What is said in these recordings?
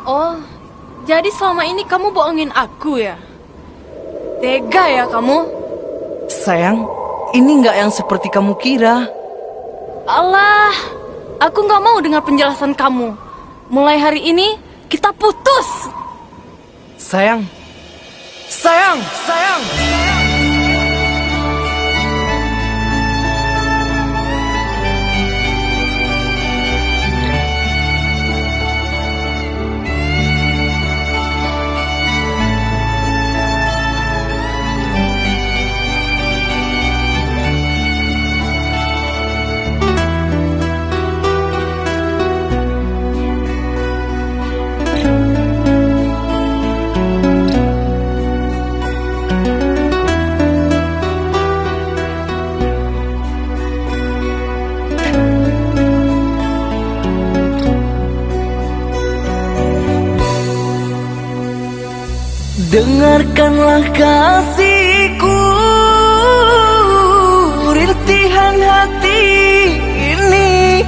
Oh, jadi selama ini kamu bohongin aku ya? Tega ya kamu? Sayang, ini nggak yang seperti kamu kira. Alah, aku nggak mau dengar penjelasan kamu. Mulai hari ini, kita putus. Sayang, sayang, sayang. Dengarkanlah kasihku, rintihan hati ini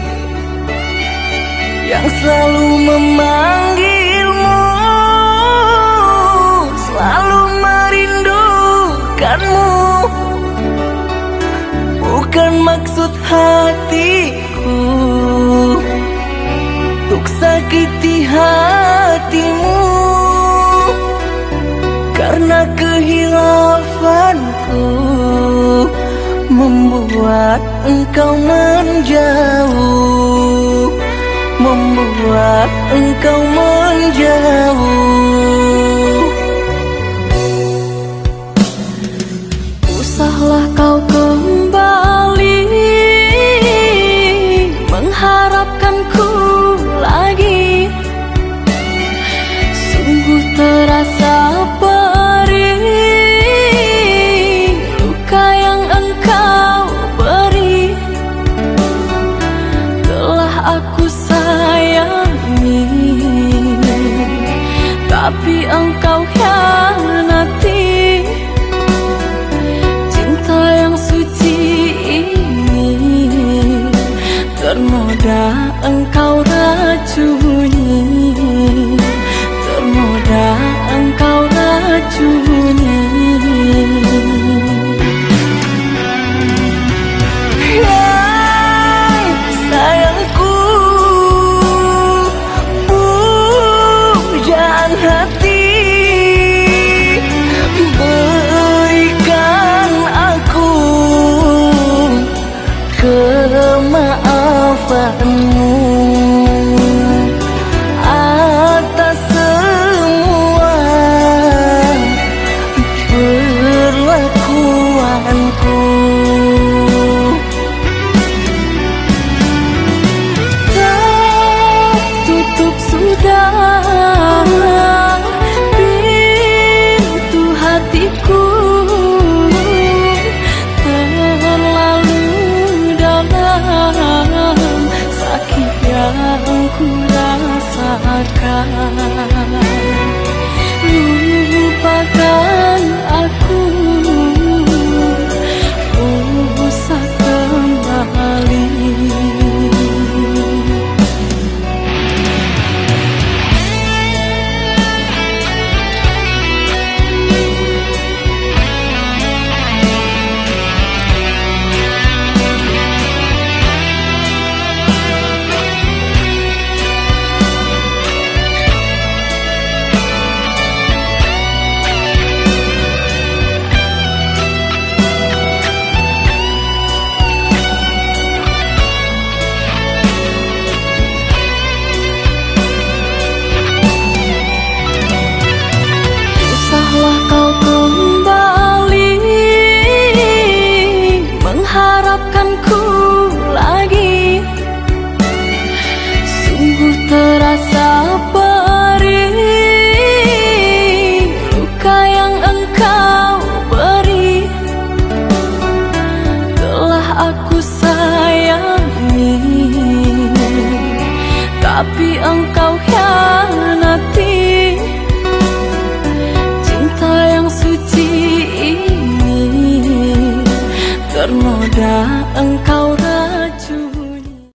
yang selalu memanggilmu, selalu merindukanmu. Bukan maksud hatiku untuk sakiti hatimu, karena kehilafanku membuat engkau menjauh, membuat engkau menjauh. Usahlah kau kembali mengharapkanku lagi. Sungguh terasa tapi engkau hianati cinta yang suci ini. Ternoda engkau racuni, ternoda engkau racuni. Sayangku, pujaan hati, berikan aku kemaafanmu atas semua perlakuanku. Tertutup sudah pintu hatiku, terlalu dalam sakit yang ku rasakan. Lupakan aku, usah kembali. Harapkanku lagi. Sungguh terasa perih luka yang engkau beri. Telah aku sayangi, tapi engkau hianati cinta yang suci ini. Ternoda engkau